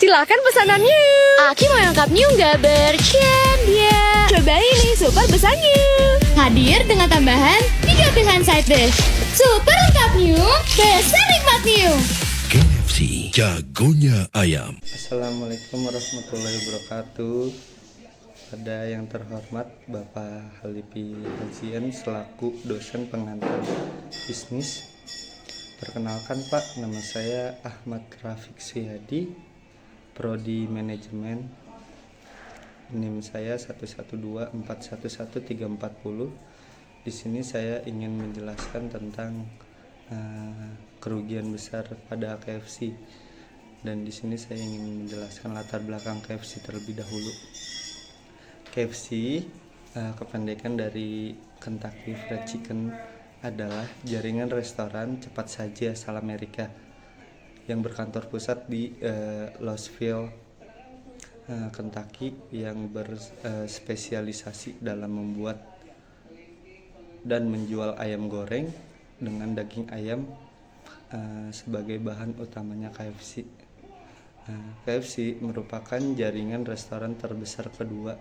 Silakan pesanannya. Aki mau yang cup new nggak bercanda? Cobain nih super besarnya. Hadir dengan tambahan 3 pilihan side dish. Super lengkap new, besar nikmat new. KFC, jagonya ayam. Assalamualaikum warahmatullahi wabarakatuh. Pada yang terhormat Bapak Halipi Hajian selaku dosen pengantar bisnis. Perkenalkan Pak, nama saya Ahmad Rafiq Suyadi, Prodi Manajemen. NIM saya 112411340. Di sini saya ingin menjelaskan tentang kerugian besar pada KFC. Dan di sini saya ingin menjelaskan latar belakang KFC terlebih dahulu. KFC, kependekan dari Kentucky Fried Chicken, adalah jaringan restoran cepat saji asal Amerika yang berkantor pusat di Louisville, Kentucky, yang berspesialisasi dalam membuat dan menjual ayam goreng dengan daging ayam sebagai bahan utamanya KFC. KFC merupakan jaringan restoran terbesar kedua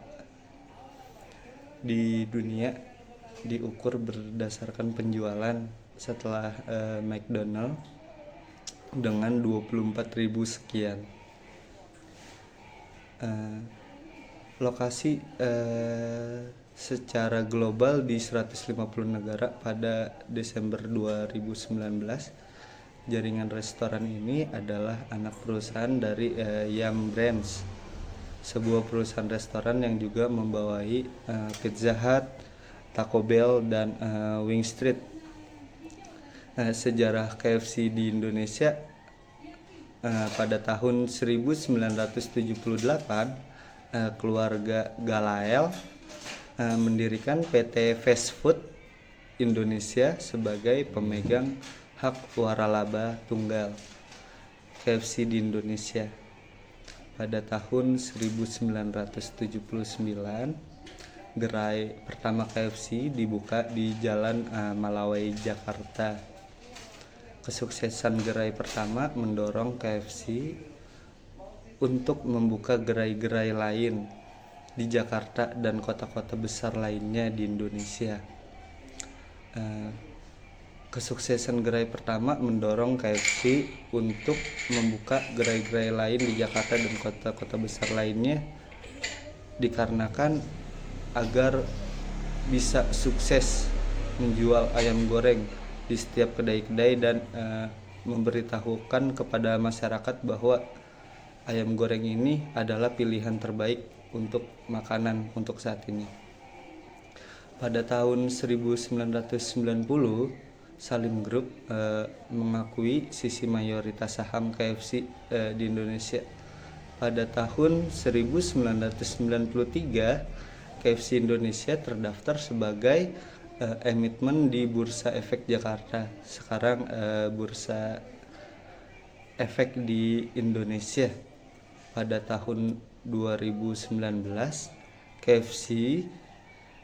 di dunia, diukur berdasarkan penjualan setelah McDonald dengan 24.000 sekian. Lokasi secara global di 150 negara pada Desember 2019. Jaringan restoran ini adalah anak perusahaan dari Yum Brands, sebuah perusahaan restoran yang juga membawahi Pizza Hut, Taco Bell, dan Wing Street. Sejarah KFC di Indonesia pada tahun 1978, keluarga Galael mendirikan PT Fast Food Indonesia sebagai pemegang hak waralaba tunggal KFC di Indonesia. Pada tahun 1979, gerai pertama KFC dibuka di Jalan Malawai, Jakarta. Kesuksesan gerai pertama mendorong KFC untuk membuka gerai-gerai lain di Jakarta dan kota-kota besar lainnya di Indonesia. Kesuksesan gerai pertama mendorong KFC untuk membuka gerai-gerai lain di Jakarta dan kota-kota besar lainnya, dikarenakan agar bisa sukses menjual ayam goreng di setiap kedai-kedai dan memberitahukan kepada masyarakat bahwa ayam goreng ini adalah pilihan terbaik untuk makanan untuk saat ini. Pada tahun 1990, Salim Group mengakui sisi mayoritas saham KFC di Indonesia. Pada tahun 1993, KFC Indonesia terdaftar sebagai emiten di Bursa Efek Jakarta. Sekarang Bursa Efek di Indonesia. Pada tahun 2019, KFC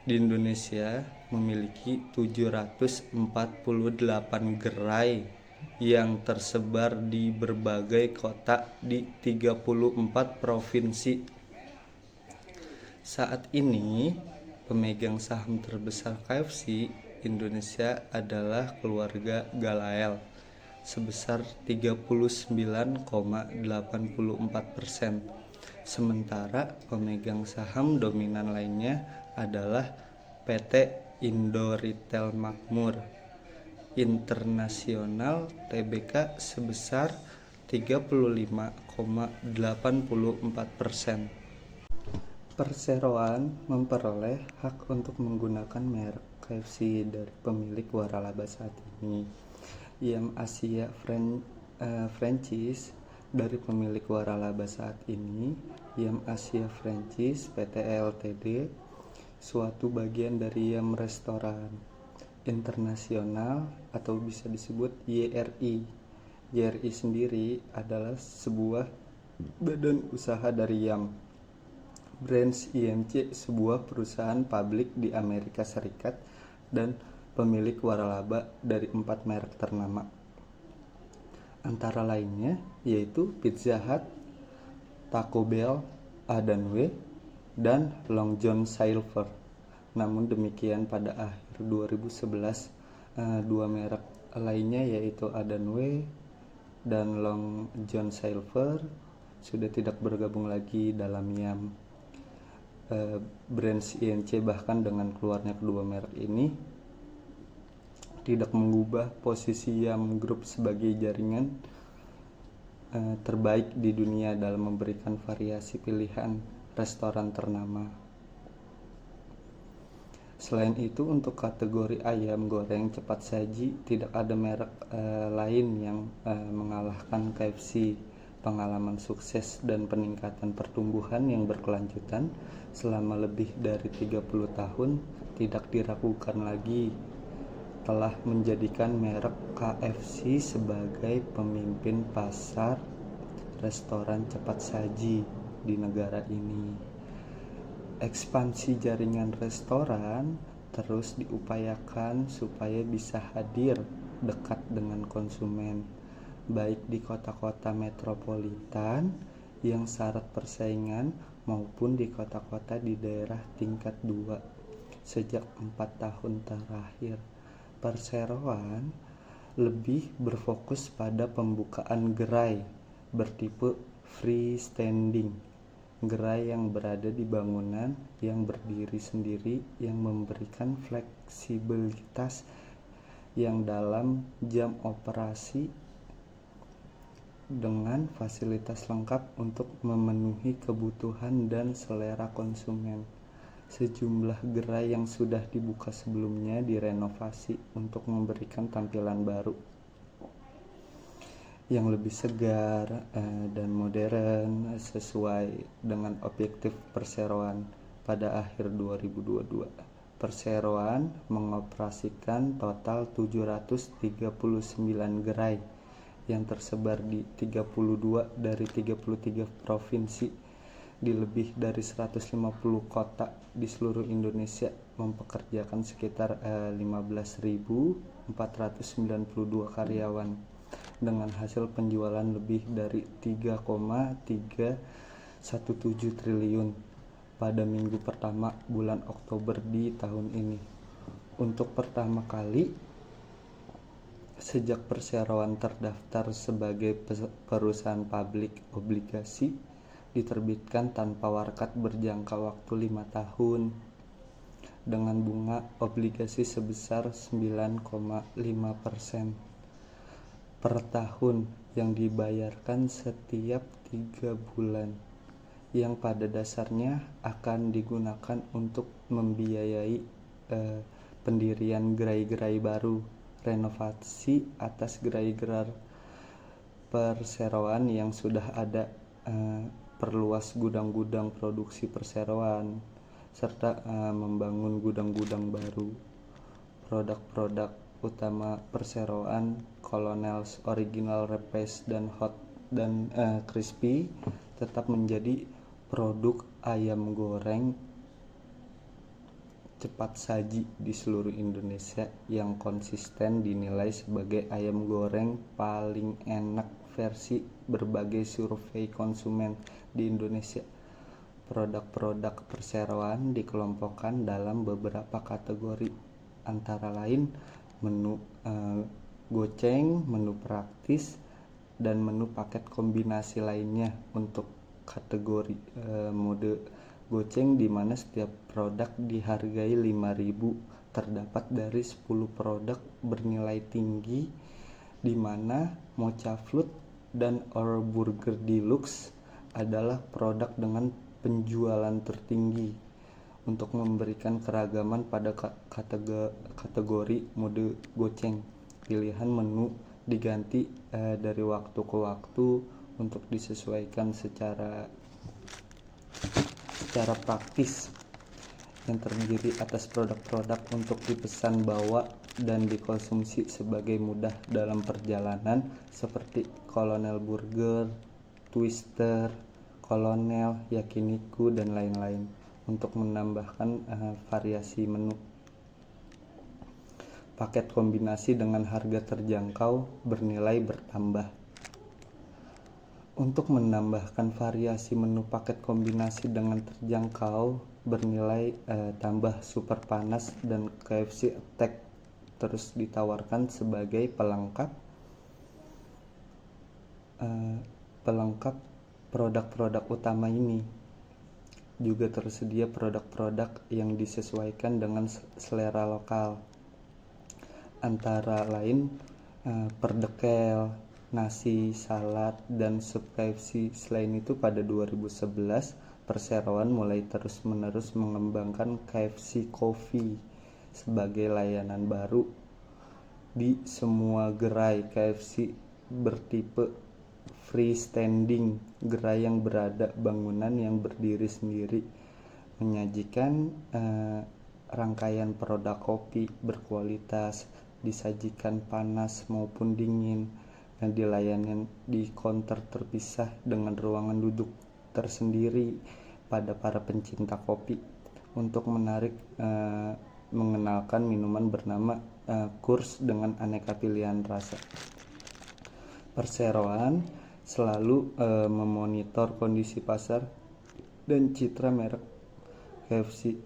di Indonesia memiliki 748 gerai yang tersebar di berbagai kota di 34 provinsi. Saat ini, pemegang saham terbesar KFC Indonesia adalah keluarga Galael sebesar 39,84%. Sementara pemegang saham dominan lainnya adalah PT Indo Retail Makmur Internasional Tbk sebesar 35,84%. Perseroan memperoleh hak untuk menggunakan merek KFC dari pemilik waralaba saat ini. Yum Asia Franchise dari pemilik waralaba saat ini. Yum Asia Franchise PT Ltd, suatu bagian dari Yum Restoran Internasional atau bisa disebut YRI. YRI sendiri adalah sebuah badan usaha dari Yum Brands IMC, sebuah perusahaan publik di Amerika Serikat dan pemilik waralaba dari 4 merek ternama, antara lainnya yaitu Pizza Hut, Taco Bell, Danwe, dan Long John Silver. Namun demikian pada akhir 2011 dua merek lainnya yaitu Danwe dan Long John Silver sudah tidak bergabung lagi dalam Yum. Brands INC bahkan dengan keluarnya kedua merek ini tidak mengubah posisi Yum Group sebagai jaringan terbaik di dunia dalam memberikan variasi pilihan restoran ternama. Selain itu, untuk kategori ayam goreng cepat saji tidak ada merek lain yang mengalahkan KFC. Pengalaman sukses dan peningkatan pertumbuhan yang berkelanjutan selama lebih dari 30 tahun tidak diragukan lagi telah menjadikan merek KFC sebagai pemimpin pasar restoran cepat saji di negara ini. Ekspansi jaringan restoran terus diupayakan supaya bisa hadir dekat dengan konsumen, baik di kota-kota metropolitan yang syarat persaingan maupun di kota-kota di daerah tingkat 2. Sejak 4 tahun terakhir, perseroan lebih berfokus pada pembukaan gerai bertipe freestanding, gerai yang berada di bangunan yang berdiri sendiri yang memberikan fleksibilitas yang dalam jam operasi dengan fasilitas lengkap untuk memenuhi kebutuhan dan selera konsumen. Sejumlah gerai yang sudah dibuka sebelumnya direnovasi untuk memberikan tampilan baru yang lebih segar dan modern sesuai dengan objektif perseroan. Pada akhir 2022, perseroan mengoperasikan total 739 gerai yang tersebar di 32 dari 33 provinsi di lebih dari 150 kota di seluruh Indonesia, mempekerjakan sekitar 15.492 karyawan dengan hasil penjualan lebih dari 3,317 triliun pada minggu pertama bulan Oktober di tahun ini. Untuk pertama kali sejak perseroan terdaftar sebagai perusahaan publik, obligasi diterbitkan tanpa warkat berjangka waktu 5 tahun dengan bunga obligasi sebesar 9,5% per tahun yang dibayarkan setiap 3 bulan, yang pada dasarnya akan digunakan untuk membiayai pendirian gerai-gerai baru, renovasi atas gerai-gerai perseroan yang sudah ada, perluas gudang-gudang produksi perseroan, serta membangun gudang-gudang baru. Produk-produk utama perseroan, Colonel's Original Repaste dan Hot dan Crispy tetap menjadi produk ayam goreng cepat saji di seluruh Indonesia yang konsisten dinilai sebagai ayam goreng paling enak versi berbagai survei konsumen di Indonesia. Produk-produk perseroan dikelompokkan dalam beberapa kategori, antara lain menu goceng, menu praktis, dan menu paket kombinasi lainnya. Untuk kategori mode goceng, di mana setiap produk dihargai 5.000, terdapat dari 10 produk bernilai tinggi, di mana Mocha Flood dan Our Burger Deluxe adalah produk dengan penjualan tertinggi. Untuk memberikan keragaman pada kategori mode goceng, pilihan menu diganti dari waktu ke waktu untuk disesuaikan secara praktis, yang terdiri atas produk-produk untuk dipesan bawa dan dikonsumsi sebagai mudah dalam perjalanan seperti Colonel Burger, Twister, Colonel, Yakiniku, dan lain-lain. Untuk menambahkan variasi menu, paket kombinasi dengan harga terjangkau bernilai bertambah. untuk menambahkan variasi menu paket kombinasi dengan terjangkau bernilai tambah super panas dan KFC Attack terus ditawarkan sebagai pelengkap produk-produk utama ini. Juga tersedia produk-produk yang disesuaikan dengan selera lokal, antara lain perdekel, nasi, salad, dan sup KFC. Selain itu, pada 2011, perseroan mulai terus-menerus mengembangkan KFC Coffee sebagai layanan baru di semua gerai KFC bertipe freestanding, gerai yang berada bangunan yang berdiri sendiri, menyajikan rangkaian produk kopi berkualitas, disajikan panas maupun dingin, dan dilayani di counter terpisah dengan ruangan duduk tersendiri pada para pencinta kopi. Untuk mengenalkan minuman bernama Kurs dengan aneka pilihan rasa. Perseroan selalu memonitor kondisi pasar dan citra merek KFC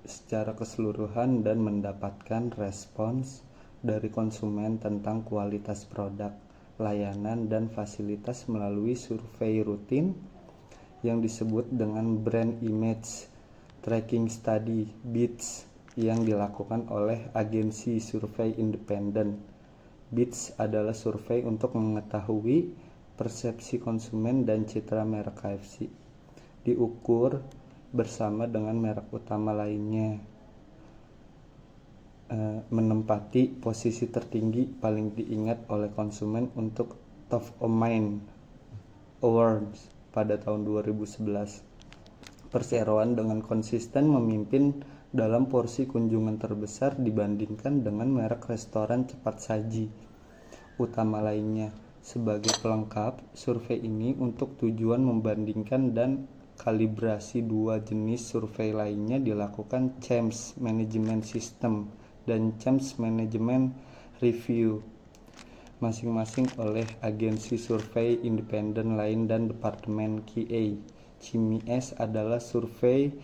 secara keseluruhan dan mendapatkan respons dari konsumen tentang kualitas produk, layanan, dan fasilitas melalui survei rutin yang disebut dengan Brand Image Tracking Study (BITS) yang dilakukan oleh agensi survei independen. BITS adalah survei untuk mengetahui persepsi konsumen dan citra merek KFC, diukur bersama dengan merek utama lainnya, menempati posisi tertinggi paling diingat oleh konsumen untuk Top of Mind Awards pada tahun 2011. Perseroan dengan konsisten memimpin dalam porsi kunjungan terbesar dibandingkan dengan merek restoran cepat saji utama lainnya. Sebagai pelengkap, survei ini untuk tujuan membandingkan dan kalibrasi dua jenis survei lainnya dilakukan Change Management System dan Change Management Review masing-masing oleh agensi survei independen lain dan Departemen QA. CMS adalah survei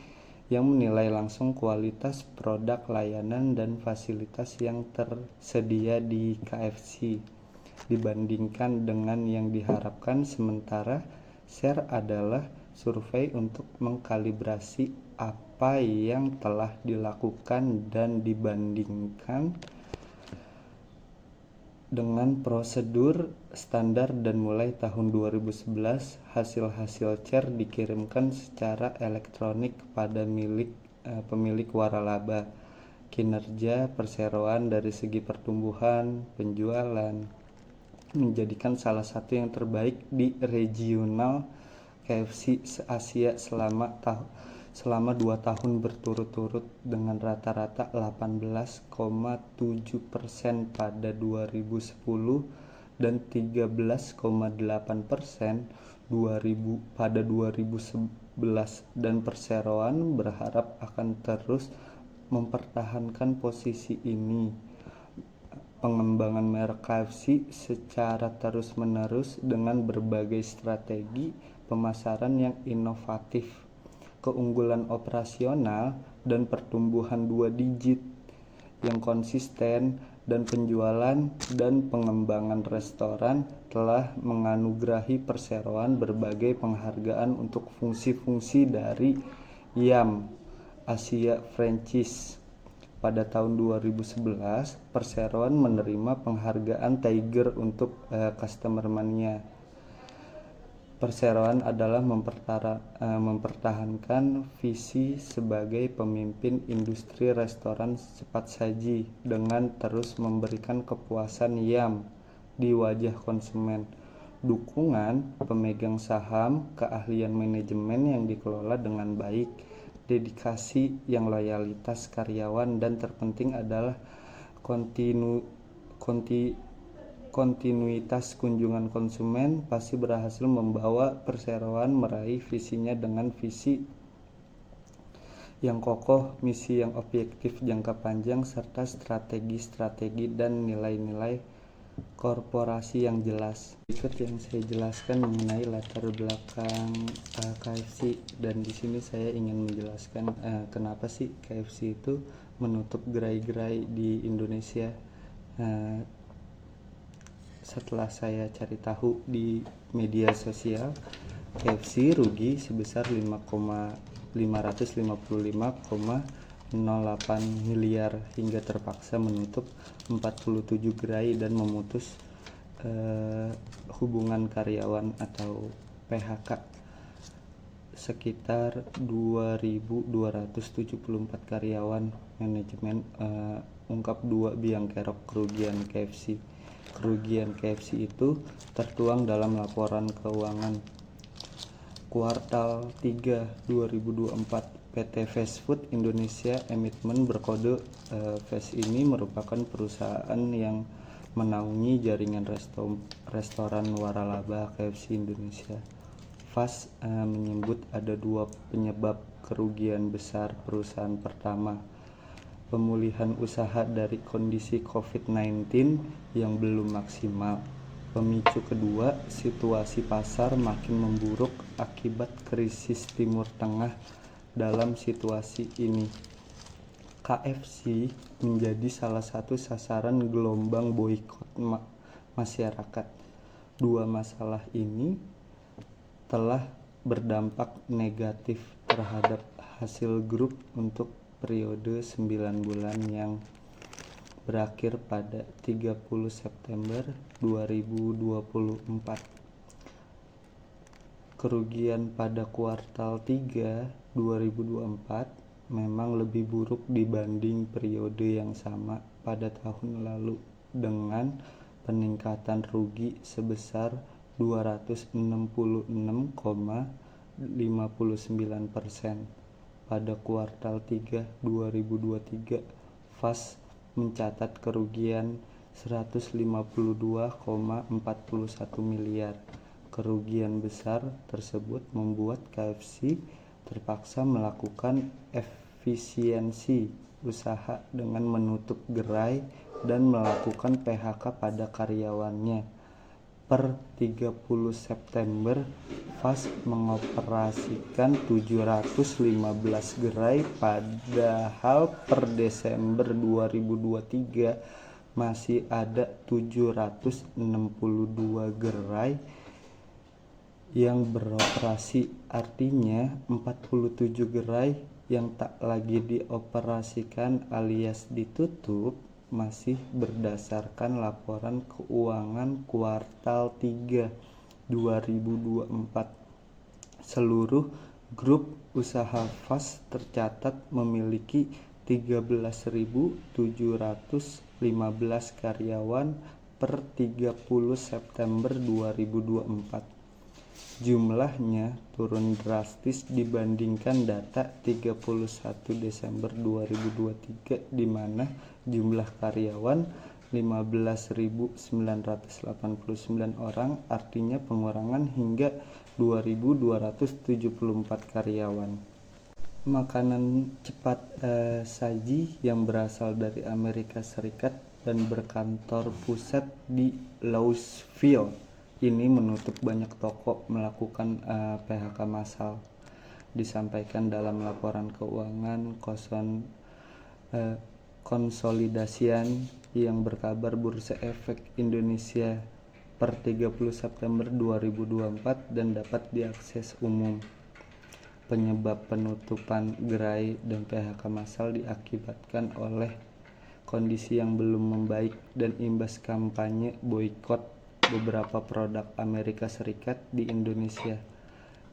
yang menilai langsung kualitas produk, layanan, dan fasilitas yang tersedia di KFC dibandingkan dengan yang diharapkan, sementara SHARE adalah survei untuk mengkalibrasi apa yang telah dilakukan dan dibandingkan dengan prosedur standar, dan mulai tahun 2011 hasil-hasil SHARE dikirimkan secara elektronik kepada pemilik waralaba. Kinerja perseroan dari segi pertumbuhan penjualan menjadikan salah satu yang terbaik di regional KFC se-Asia selama 2 tahun berturut-turut dengan rata-rata 18,7% pada 2010 dan 13,8% pada 2011, dan perseroan berharap akan terus mempertahankan posisi ini. Pengembangan merek KFC secara terus-menerus dengan berbagai strategi pemasaran yang inovatif, keunggulan operasional, dan pertumbuhan 2 digit yang konsisten, dan penjualan dan pengembangan restoran telah menganugerahi perseroan berbagai penghargaan untuk fungsi-fungsi dari YAM Asia Franchise. Pada tahun 2011, perseroan menerima penghargaan Tiger untuk Customer Mania. Perseroan adalah mempertahankan visi sebagai pemimpin industri restoran cepat saji dengan terus memberikan kepuasan YAM di wajah konsumen, dukungan pemegang saham, keahlian manajemen yang dikelola dengan baik, dedikasi yang loyalitas karyawan, dan terpenting adalah kontinuitas kunjungan konsumen pasti berhasil membawa perseroan meraih visinya dengan visi yang kokoh, misi yang objektif jangka panjang, serta strategi dan nilai-nilai korporasi yang jelas. Berikut yang saya jelaskan mengenai latar belakang KFC, dan di sini saya ingin menjelaskan kenapa sih KFC itu menutup gerai-gerai di Indonesia. Setelah saya cari tahu di media sosial, KFC rugi sebesar 5,555,08 miliar hingga terpaksa menutup 47 gerai dan memutus hubungan karyawan atau PHK sekitar 2.274 karyawan. Manajemen ungkap 2 biang kerok kerugian KFC. Kerugian KFC itu tertuang dalam laporan keuangan kuartal 3 2024. PT Fast Food Indonesia Emitmen berkode FAST ini merupakan perusahaan yang menaungi jaringan restoran waralaba KFC Indonesia. FAST menyebut ada 2 penyebab kerugian besar perusahaan. Pertama, pemulihan usaha dari kondisi COVID-19 yang belum maksimal. Pemicu kedua, situasi pasar makin memburuk akibat krisis Timur Tengah. Dalam situasi ini, KFC menjadi salah satu sasaran gelombang boikot masyarakat. 2 masalah ini telah berdampak negatif terhadap hasil grup untuk periode 9 bulan yang berakhir pada 30 September 2024. Kerugian pada kuartal 3 2024 memang lebih buruk dibanding periode yang sama pada tahun lalu dengan peningkatan rugi sebesar 266,59%. Pada kuartal 3 2023, FAST mencatat kerugian 152,41 miliar. Kerugian besar tersebut membuat KFC terpaksa melakukan efisiensi usaha dengan menutup gerai dan melakukan PHK pada karyawannya. Per 30 September, FAST mengoperasikan 715 gerai, padahal per Desember 2023 masih ada 762 gerai yang beroperasi. Artinya 47 gerai yang tak lagi dioperasikan alias ditutup masih berdasarkan laporan keuangan kuartal 3 2024. Seluruh grup usaha FAST tercatat memiliki 13.715 karyawan per 30 September 2024. Jumlahnya turun drastis dibandingkan data 31 Desember 2023 di mana jumlah karyawan 15.989 orang, artinya pengurangan hingga 2.274 karyawan. Makanan cepat saji yang berasal dari Amerika Serikat dan berkantor pusat di Louisville ini menutup banyak toko, melakukan PHK massal. Disampaikan dalam laporan keuangan konsolidasian yang berkabar Bursa Efek Indonesia per 30 September 2024 dan dapat diakses umum. Penyebab penutupan gerai dan PHK massal diakibatkan oleh kondisi yang belum membaik dan imbas kampanye boikot beberapa produk Amerika Serikat di Indonesia.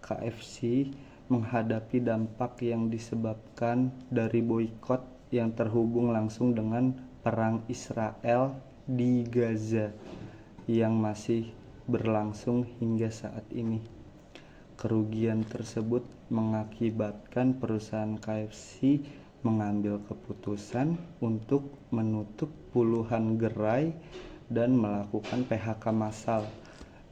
KFC menghadapi dampak yang disebabkan dari boikot yang terhubung langsung dengan perang Israel di Gaza yang masih berlangsung hingga saat ini. Kerugian tersebut mengakibatkan perusahaan KFC mengambil keputusan untuk menutup puluhan gerai dan melakukan PHK massal.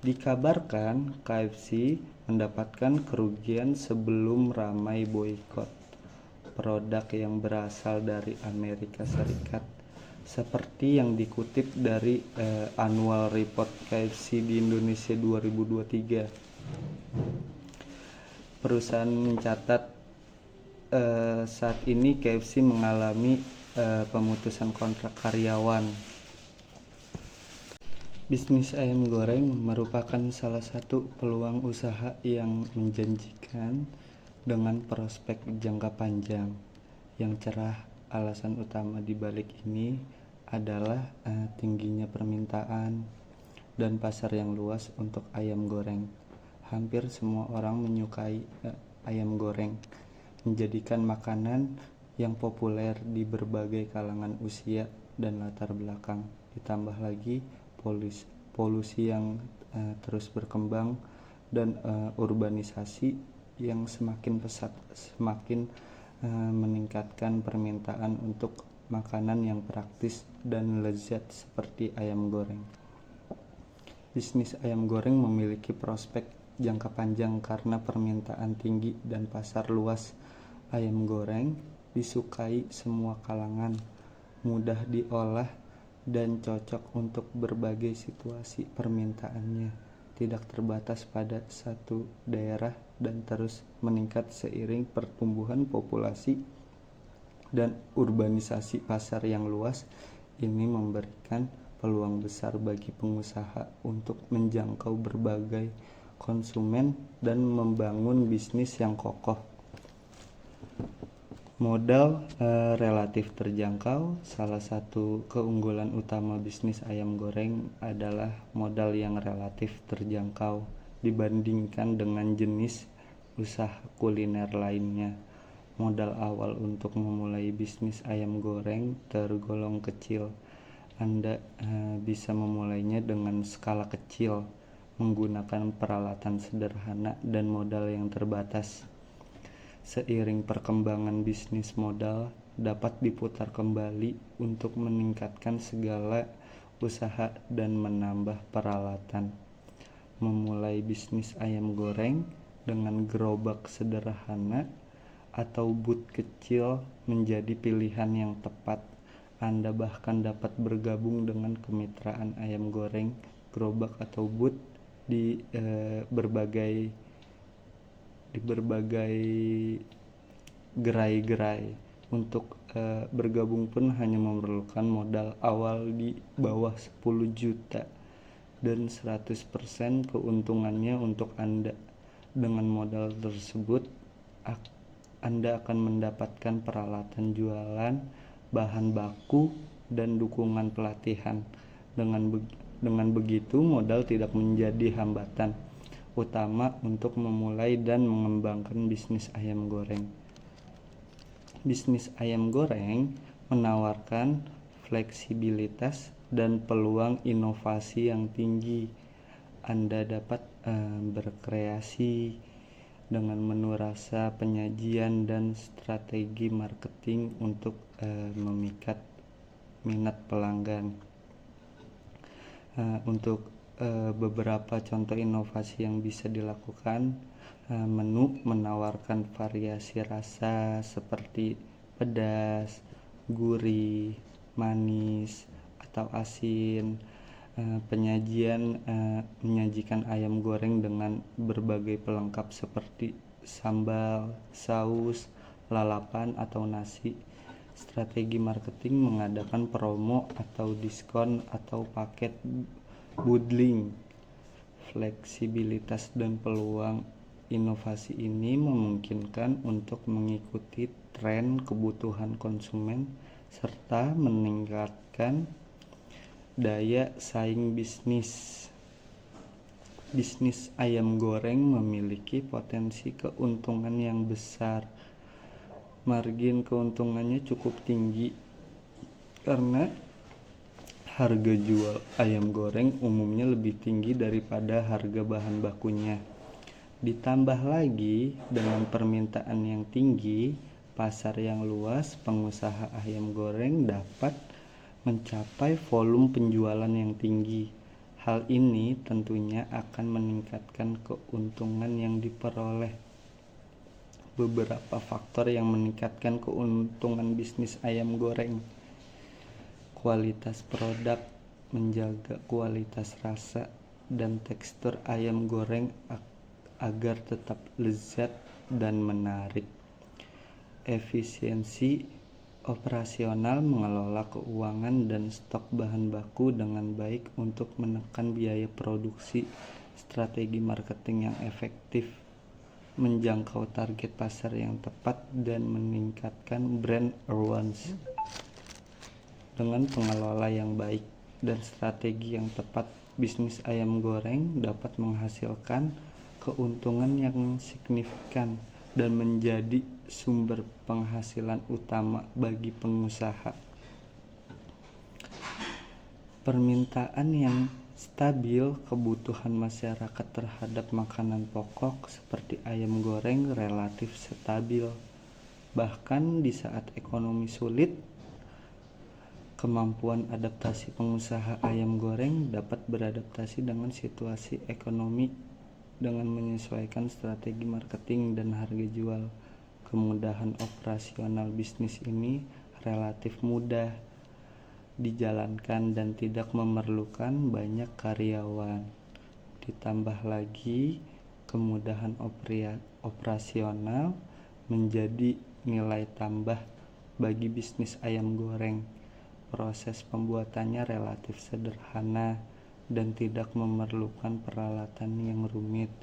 Dikabarkan KFC mendapatkan kerugian sebelum ramai boikot. Produk yang berasal dari Amerika Serikat seperti yang dikutip dari Annual Report KFC di Indonesia 2023. Perusahaan mencatat saat ini KFC mengalami pemutusan kontrak karyawan. Bisnis ayam goreng merupakan salah satu peluang usaha yang menjanjikan dengan prospek jangka panjang yang cerah. Alasan utama di balik ini adalah tingginya permintaan dan pasar yang luas untuk ayam goreng. Hampir semua orang menyukai ayam goreng, menjadikan makanan yang populer di berbagai kalangan usia dan latar belakang. Ditambah lagi polusi yang terus berkembang dan urbanisasi yang semakin pesat, semakin meningkatkan permintaan untuk makanan yang praktis dan lezat seperti ayam goreng. Bisnis ayam goreng memiliki prospek jangka panjang karena permintaan tinggi dan pasar luas. Ayam goreng disukai semua kalangan, mudah diolah dan cocok untuk berbagai situasi. Permintaannya tidak terbatas pada satu daerah dan terus meningkat seiring pertumbuhan populasi dan urbanisasi pasar yang luas. Ini memberikan peluang besar bagi pengusaha untuk menjangkau berbagai konsumen dan membangun bisnis yang kokoh. Modal relatif terjangkau. Salah satu keunggulan utama bisnis ayam goreng adalah modal yang relatif terjangkau dibandingkan dengan jenis usaha kuliner lainnya. Modal awal untuk memulai bisnis ayam goreng tergolong kecil. Anda bisa memulainya dengan skala kecil, menggunakan peralatan sederhana dan modal yang terbatas. Seiring perkembangan bisnis, modal dapat diputar kembali untuk meningkatkan segala usaha dan menambah peralatan. Memulai bisnis ayam goreng dengan gerobak sederhana atau booth kecil menjadi pilihan yang tepat. Anda bahkan dapat bergabung dengan kemitraan ayam goreng, gerobak atau booth di berbagai gerai-gerai. Untuk bergabung pun hanya memerlukan modal awal di bawah 10 juta dan 100% keuntungannya untuk Anda. Dengan modal tersebut, Anda akan mendapatkan peralatan jualan, bahan baku, dan dukungan pelatihan. Dengan begitu, modal tidak menjadi hambatan utama untuk memulai dan mengembangkan bisnis ayam goreng. Bisnis ayam goreng menawarkan fleksibilitas dan peluang inovasi yang tinggi. Anda dapat berkreasi dengan menu rasa, penyajian, dan strategi marketing untuk memikat minat pelanggan. Untuk beberapa contoh inovasi yang bisa dilakukan, menu menawarkan variasi rasa seperti pedas, gurih, manis, atau asin. Penyajian menyajikan ayam goreng dengan berbagai pelengkap seperti sambal, saus, lalapan, atau nasi. Strategi marketing mengadakan promo atau diskon atau paket bundling. Fleksibilitas dan peluang inovasi ini memungkinkan untuk mengikuti tren kebutuhan konsumen serta meningkatkan daya saing bisnis. Bisnis ayam goreng memiliki potensi keuntungan yang besar. Margin keuntungannya cukup tinggi karena harga jual ayam goreng umumnya lebih tinggi daripada harga bahan bakunya. Ditambah lagi dengan permintaan yang tinggi, pasar yang luas, pengusaha ayam goreng dapat mencapai volume penjualan yang tinggi. Hal ini tentunya akan meningkatkan keuntungan yang diperoleh. Beberapa faktor yang meningkatkan keuntungan bisnis ayam goreng. kualitas produk, menjaga kualitas rasa dan tekstur ayam goreng agar tetap lezat dan menarik. Efisiensi operasional, mengelola keuangan dan stok bahan baku dengan baik untuk menekan biaya produksi, strategi marketing yang efektif, menjangkau target pasar yang tepat, dan meningkatkan brand awareness. Dengan pengelola yang baik dan strategi yang tepat, bisnis ayam goreng dapat menghasilkan keuntungan yang signifikan dan menjadi sumber penghasilan utama bagi pengusaha. Permintaan yang stabil, kebutuhan masyarakat terhadap makanan pokok seperti ayam goreng relatif stabil. Bahkan di saat ekonomi sulit, kemampuan adaptasi pengusaha ayam goreng dapat beradaptasi dengan situasi ekonomi dengan menyesuaikan strategi marketing dan harga jual. Kemudahan operasional bisnis ini relatif mudah dijalankan dan tidak memerlukan banyak karyawan. Ditambah lagi, kemudahan operasional menjadi nilai tambah bagi bisnis ayam goreng. Proses pembuatannya relatif sederhana dan tidak memerlukan peralatan yang rumit.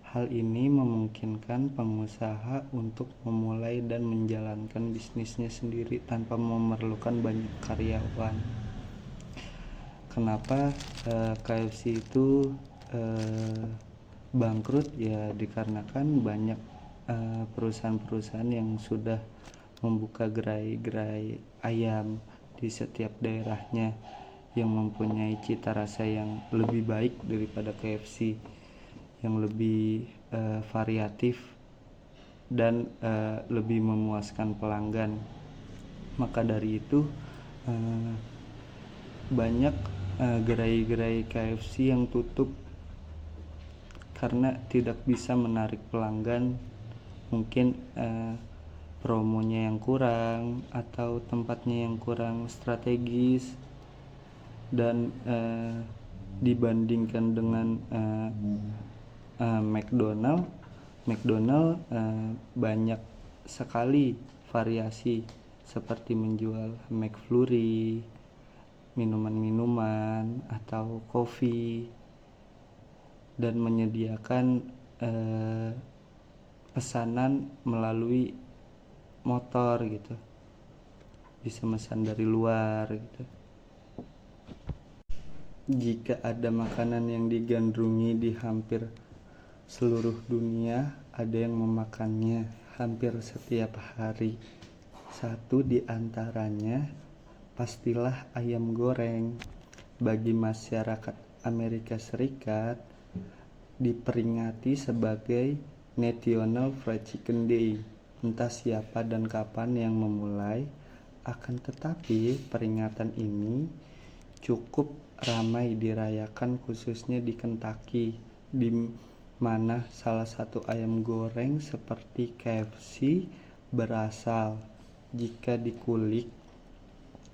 Hal ini memungkinkan pengusaha untuk memulai dan menjalankan bisnisnya sendiri tanpa memerlukan banyak karyawan. Kenapa KFC itu bangkrut? Ya dikarenakan banyak perusahaan-perusahaan yang sudah membuka gerai-gerai ayam di setiap daerahnya yang mempunyai cita rasa yang lebih baik daripada KFC, yang lebih variatif dan lebih memuaskan pelanggan. Maka dari itu banyak gerai-gerai KFC yang tutup karena tidak bisa menarik pelanggan. Mungkin promonya yang kurang atau tempatnya yang kurang strategis, dan dibandingkan dengan McDonald banyak sekali variasi seperti menjual McFlurry, minuman-minuman atau kopi, dan menyediakan pesanan melalui motor gitu, bisa pesan dari luar gitu. Jika ada makanan yang digandrungi di hampir seluruh dunia, ada yang memakannya hampir setiap hari. Satu di antaranya pastilah ayam goreng. Bagi masyarakat Amerika Serikat, diperingati sebagai National Fried Chicken Day. Entah siapa dan kapan yang memulai, akan tetapi peringatan ini cukup ramai dirayakan khususnya di Kentucky, di mana salah satu ayam goreng seperti KFC berasal. Jika dikulik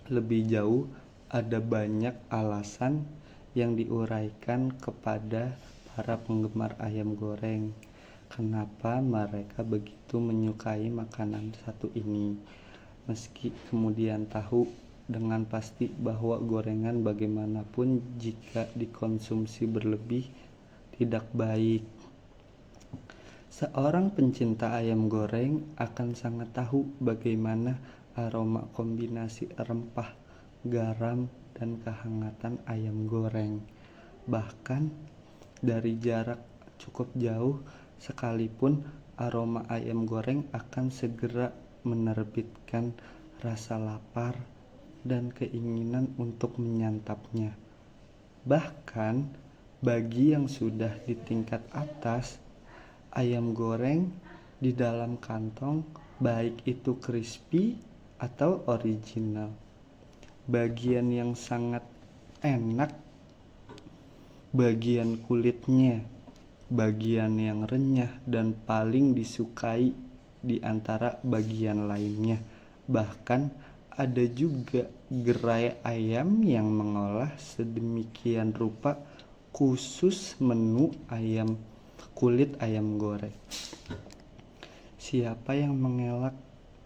lebih jauh, ada banyak alasan yang diuraikan kepada para penggemar ayam goreng kenapa mereka begitu menyukai makanan satu ini. Meski kemudian tahu dengan pasti bahwa gorengan bagaimanapun jika dikonsumsi berlebih tidak baik. Seorang pencinta ayam goreng akan sangat tahu bagaimana aroma kombinasi rempah, garam, dan kehangatan ayam goreng. Bahkan dari jarak cukup jauh sekalipun, aroma ayam goreng akan segera menerbitkan rasa lapar dan keinginan untuk menyantapnya. Bahkan bagi yang sudah di tingkat atas, ayam goreng di dalam kantong, baik itu crispy atau original, bagian yang sangat enak, bagian kulitnya, bagian yang renyah dan paling disukai di antara bagian lainnya. Bahkan ada juga gerai ayam yang mengolah sedemikian rupa khusus menu kulit ayam goreng. Siapa yang mengelak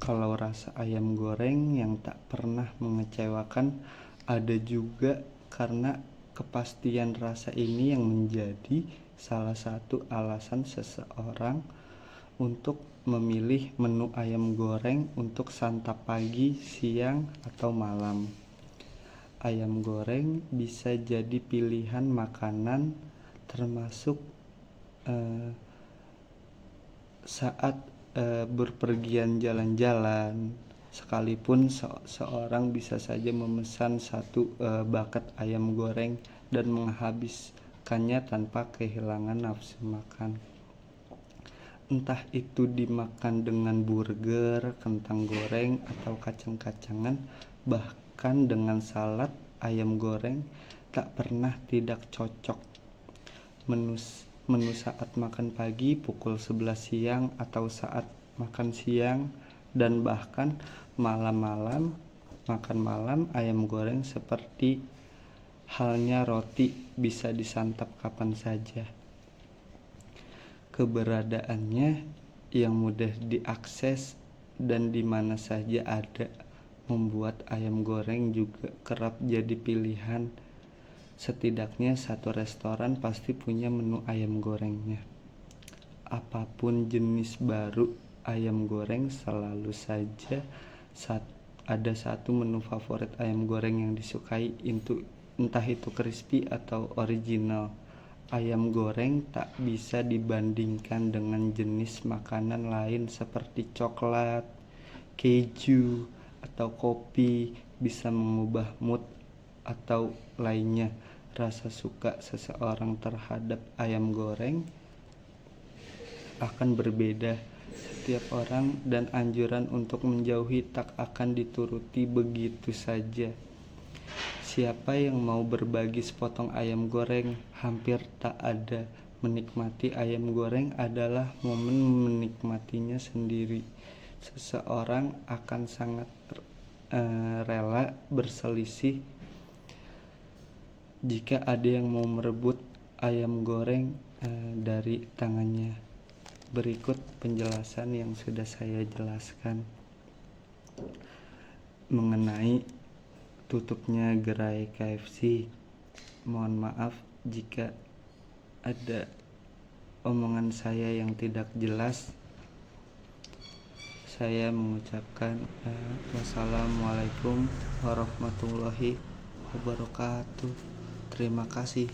kalau rasa ayam goreng yang tak pernah mengecewakan? Ada juga karena kepastian rasa ini yang menjadi salah satu alasan seseorang untuk memilih menu ayam goreng untuk santap pagi, siang, atau malam. Ayam goreng bisa jadi pilihan makanan termasuk saat berpergian jalan-jalan, sekalipun seorang bisa saja memesan satu bucket ayam goreng dan menghabiskannya tanpa kehilangan nafsu makan. Entah itu dimakan dengan burger, kentang goreng, atau kacang-kacangan, bahkan dengan salad, ayam goreng tak pernah tidak cocok. Menu saat makan pagi pukul 11 siang atau saat makan siang, dan bahkan malam-malam makan malam, ayam goreng seperti halnya roti bisa disantap kapan saja. Keberadaannya yang mudah diakses dan di mana saja ada membuat ayam goreng juga kerap jadi pilihan. Setidaknya satu restoran pasti punya menu ayam gorengnya. Apapun jenis baru ayam goreng, selalu saja ada satu menu favorit ayam goreng yang disukai, entah itu crispy atau original. Ayam goreng tak bisa dibandingkan dengan jenis makanan lain seperti coklat, keju, atau kopi. Bisa mengubah mood atau lainnya. Rasa suka seseorang terhadap ayam goreng akan berbeda setiap orang, dan anjuran untuk menjauhi tak akan dituruti begitu saja. Siapa yang mau berbagi sepotong ayam goreng? Hampir tak ada. Menikmati ayam goreng adalah momen menikmatinya sendiri. Seseorang akan sangat rela berselisih jika ada yang mau merebut ayam goreng dari tangannya. Berikut penjelasan yang sudah saya jelaskan mengenai tutupnya gerai KFC. Mohon maaf jika ada omongan saya yang tidak jelas. Saya mengucapkan wassalamualaikum warahmatullahi wabarakatuh. Terima kasih.